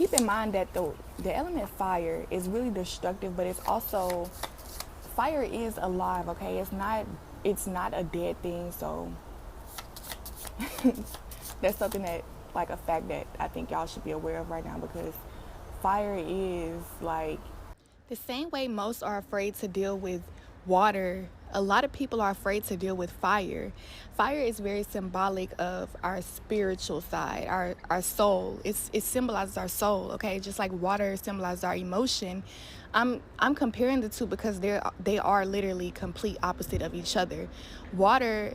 keep in mind that the element fire is really destructive, but it's also, fire is alive, okay? It's not a dead thing. So that's something that, like, a fact that I think y'all should be aware of right now, because fire is like, the same way most are afraid to deal with water, a lot of people are afraid to deal with fire. Fire is very symbolic of our spiritual side, our soul. It symbolizes our soul, okay? Just like water symbolizes our emotion. I'm comparing the two because they are literally complete opposite of each other. Water,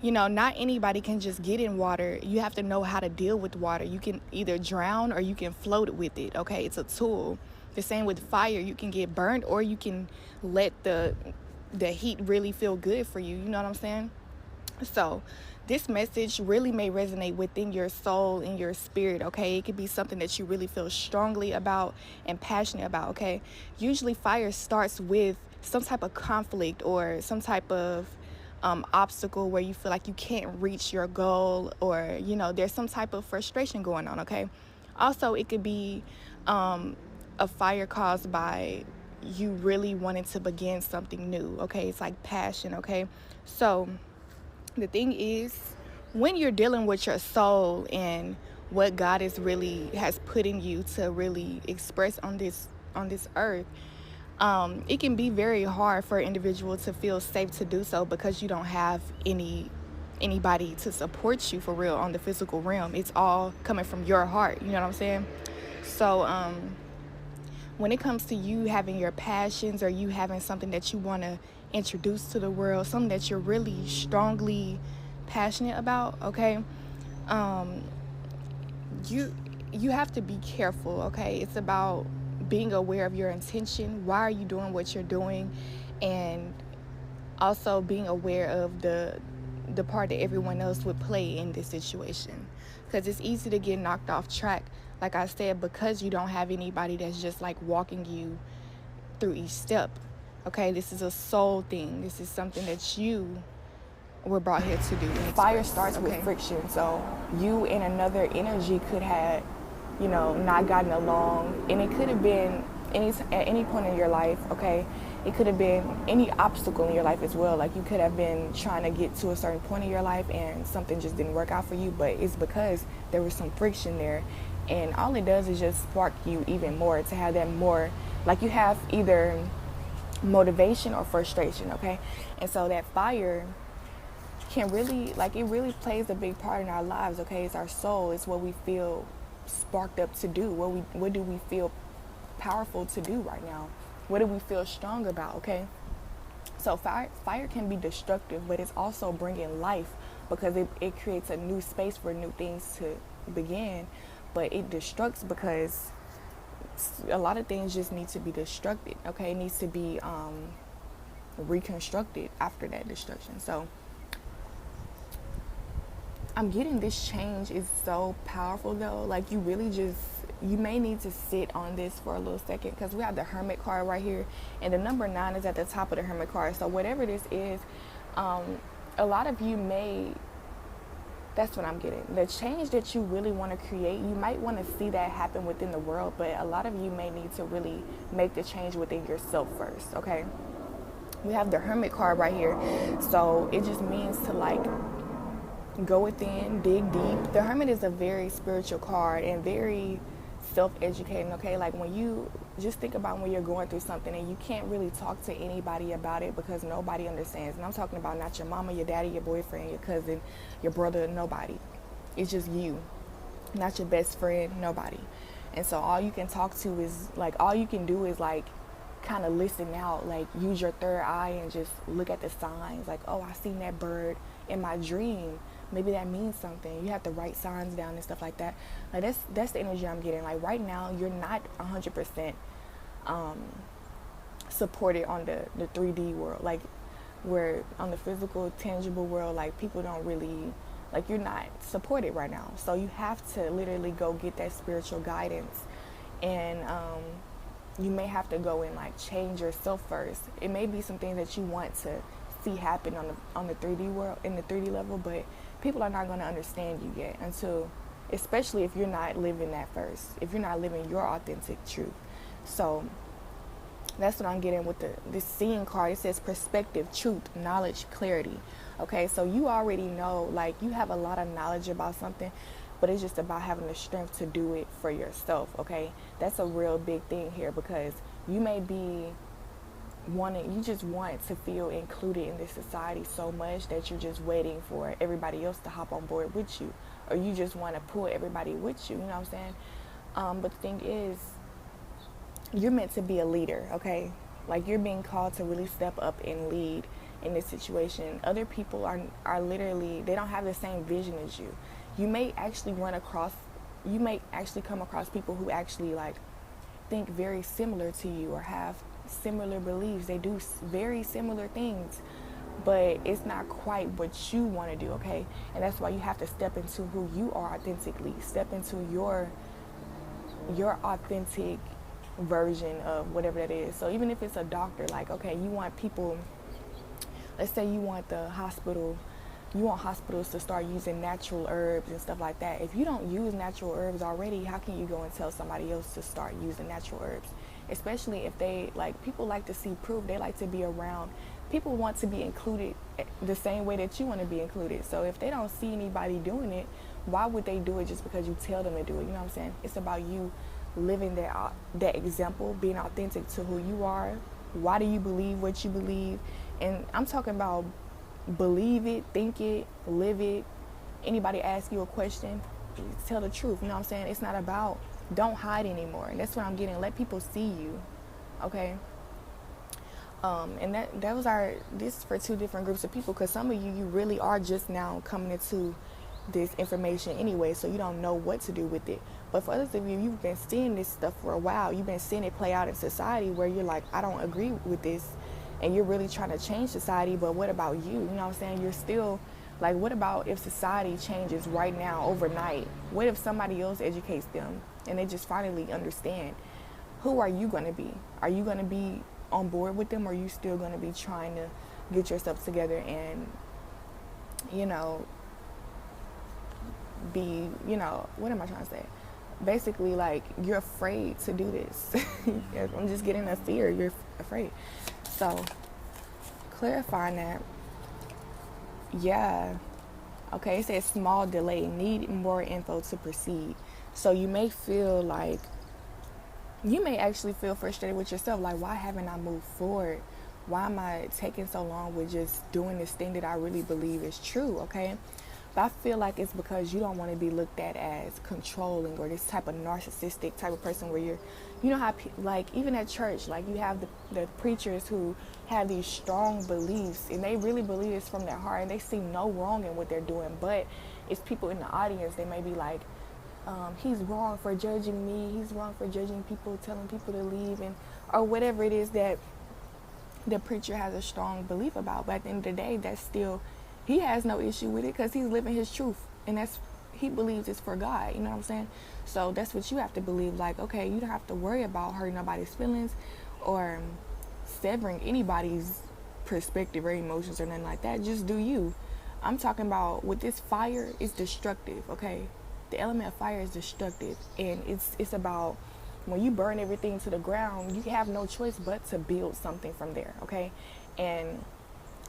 not anybody can just get in water. You have to know how to deal with water. You can either drown or you can float with it, okay? It's a tool. The same with fire. You can get burned or you can let the heat really feel good for you. You know what I'm saying? So this message really may resonate within your soul and your spirit, okay? It could be something that you really feel strongly about and passionate about, okay? Usually fire starts with some type of conflict or some type of obstacle where you feel like you can't reach your goal, or there's some type of frustration going on, okay? Also, it could be a fire caused by you really wanting to begin something new, okay? It's like passion, okay? So the thing is, when you're dealing with your soul and what God has put in you to really express on this earth, it can be very hard for an individual to feel safe to do so, because you don't have anybody to support you for real on the physical realm. It's all coming from your heart, you know what I'm saying? So when it comes to you having your passions, or you having something that you want to introduce to the world, something that you're really strongly passionate about, okay, you have to be careful, okay? It's about being aware of your intention. Why are you doing what you're doing? And also being aware of the part that everyone else would play in this situation, because it's easy to get knocked off track, like I said, because you don't have anybody that's just like walking you through each step, okay? This is a soul thing. This is something that you were brought here to do. Fire starts with friction. So you and another energy could have not gotten along, and it could have been at any point in your life, okay? It could have been any obstacle in your life as well. Like, you could have been trying to get to a certain point in your life and something just didn't work out for you, but it's because there was some friction there. And all it does is just spark you even more to have that more, like, you have either motivation or frustration, okay? And so that fire can really, like, it really plays a big part in our lives, okay? It's our soul. It's what we feel sparked up to do. What do we feel powerful to do right now? What do we feel strong about, okay? So fire can be destructive, but it's also bringing life, because it creates a new space for new things to begin. But it destructs because a lot of things just need to be destructed, okay? It needs to be reconstructed after that destruction. So I'm getting this change is so powerful, though. Like, you may need to sit on this for a little second, because we have the Hermit card right here, and the number 9 is at the top of the Hermit card. So whatever this is, a lot of you that's what I'm getting. The change that you really want to create, you might want to see that happen within the world, but a lot of you may need to really make the change within yourself first, okay? We have the Hermit card right here. So it just means to, like, go within, dig deep. The Hermit is a very spiritual card and very self-educating, okay? Like, when you just think about when you're going through something and you can't really talk to anybody about it because nobody understands. And I'm talking about not your mama, your daddy, your boyfriend, your cousin, your brother, nobody. It's just you, not your best friend, nobody. And so all you can talk to is, like, all you can do is, like, kind of listen out, like, use your third eye and just look at the signs. Like, oh, I seen that bird in my dream. Maybe that means something. You have to write signs down and stuff like that. Like, that's the energy I'm getting. Like, right now, you're not 100% supported on the 3D world. Like, where on the physical, tangible world, like, people don't really, like, you're not supported right now. So you have to literally go get that spiritual guidance. And you may have to go and, like, change yourself first. It may be some things that you want to see happen on the 3D world, in the 3D level, but people are not going to understand you yet until especially if you're not living that first, if you're not living your authentic truth. So that's what I'm getting with this seeing card. It says perspective, truth, knowledge, clarity. Okay, so you already know, like, you have a lot of knowledge about something, but it's just about having the strength to do it for yourself. Okay, that's a real big thing here, because you may be you just want to feel included in this society so much that you're just waiting for everybody else to hop on board with you, or you just want to pull everybody with you. You know what I'm saying? But the thing is, you're meant to be a leader, okay? Like, you're being called to really step up and lead in this situation. Other people are literally, they don't have the same vision as you. You may actually come across people who actually, like, think very similar to you or have similar beliefs. They do very similar things, but it's not quite what you want to do, okay? And that's why you have to step into who you are authentically. Step into your authentic version of whatever that is. So even if it's a doctor, like, okay, you want people, let's say you want hospitals to start using natural herbs and stuff like that. If you don't use natural herbs already, how can you go and tell somebody else to start using natural herbs? Especially if people like to see proof. They like to be around. People want to be included the same way that you want to be included. So if they don't see anybody doing it, why would they do it just because you tell them to do it? You know what I'm saying? It's about you living that example, being authentic to who you are. Why do you believe what you believe? And I'm talking about believe it, think it, live it. Anybody ask you a question, tell the truth. You know what I'm saying? It's not about, don't hide anymore. And that's what I'm getting. Let people see you, okay? And this is for two different groups of people, because some of you really are just now coming into this information anyway, so you don't know what to do with it. But for others of you, you've been seeing this stuff for a while. You've been seeing it play out in society where you're like, I don't agree with this, and you're really trying to change society, but what about you? You know what I'm saying? You're still, like, what about if society changes right now, overnight? What if somebody else educates them and they just finally understand? Who are you going to be? Are you going to be on board with them, or are you still going to be trying to get yourself together and, what am I trying to say? Basically, like, you're afraid to do this. I'm just getting a fear. You're afraid. So, clarifying that, yeah. Okay, it says small delay, need more info to proceed. So you may actually feel frustrated with yourself, like, why haven't I moved forward? Why am I taking so long with just doing this thing that I really believe is true, okay? But I feel like it's because you don't want to be looked at as controlling or this type of narcissistic type of person where you know how, like, even at church, like, you have the preachers who have these strong beliefs and they really believe this from their heart and they see no wrong in what they're doing, but it's people in the audience, they may be like, he's wrong for judging me, he's wrong for judging people, telling people to leave, or whatever it is that the preacher has a strong belief about. But at the end of the day, that's still, he has no issue with it because he's living his truth, and he believes it's for God. You know what I'm saying? So that's what you have to believe. Like, okay, you don't have to worry about hurting nobody's feelings or severing anybody's perspective or emotions or nothing like that. Just do you. I'm talking about with this fire, it's destructive, okay? The element of fire is destructive, and it's about when you burn everything to the ground, you have no choice but to build something from there, okay? And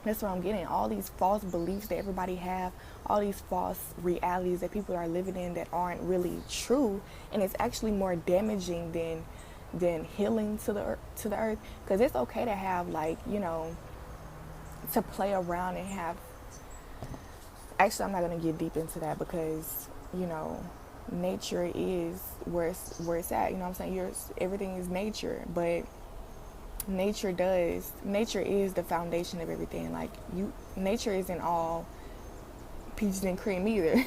that's what I'm getting. All these false beliefs that everybody have, all these false realities that people are living in that aren't really true, and it's actually more damaging than healing to the earth. Because it's okay to have, like, to play around and have. Actually, I'm not gonna get deep into that because nature is where it's at. You know what I'm saying? Everything is nature, but nature is the foundation of everything. Like, nature isn't all peaches and cream either.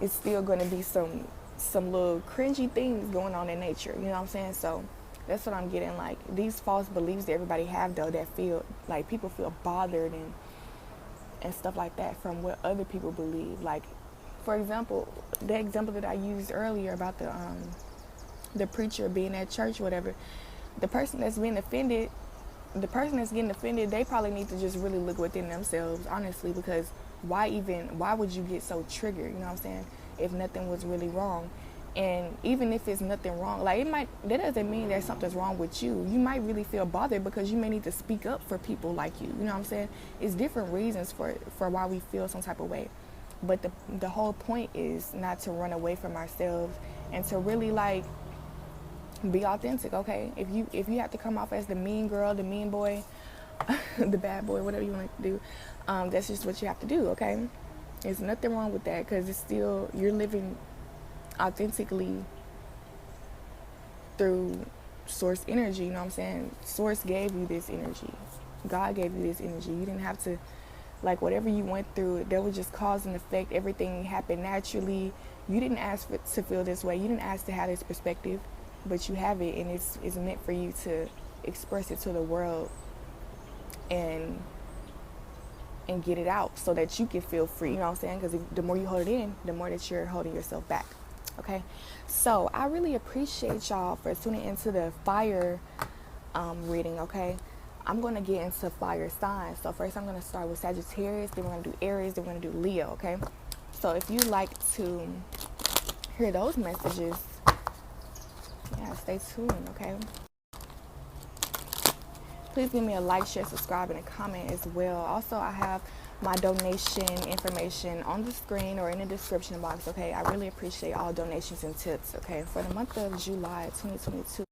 It's still going to be some little cringy things going on in nature. You know what I'm saying? So that's what I'm getting. Like, these false beliefs that everybody have, though, that feel like people feel bothered and stuff like that from what other people believe. Like, for example, the example that I used earlier about the preacher being at church, whatever. The person that's getting offended, they probably need to just really look within themselves, honestly, because why would you get so triggered? You know what I'm saying? if nothing was really wrong. And even if it's nothing wrong, like that doesn't mean that something's wrong with you. You might really feel bothered because you may need to speak up for people like you. You know what I'm saying? It's different reasons for why we feel some type of way. But the whole point is not to run away from ourselves and to really like be authentic, okay? If you have to come off as the mean girl, the mean boy, the bad boy, whatever you want to do, that's just what you have to do, okay? There's nothing wrong with that because it's still, you're living authentically through source energy, you know what I'm saying? Source gave you this energy. God gave you this energy. You didn't have to, like, whatever you went through, that was just cause and effect. Everything happened naturally. You didn't ask to feel this way. You didn't ask to have this perspective, but you have it, and it's meant for you to express it to the world and get it out so that you can feel free, you know what I'm saying? Because the more you hold it in, the more that you're holding yourself back. Okay, so I really appreciate y'all for tuning into the fire reading. Okay, I'm going to get into fire signs. So first I'm going to start with Sagittarius, then we're going to do Aries, then we're going to do Leo. Okay, so if you'd like to hear those messages, yeah, stay tuned. Okay, please give me a like, share, subscribe, and a comment as well. Also, I have my donation information on the screen or in the description box. Okay, I really appreciate all donations and tips. Okay, for the month of July 2022.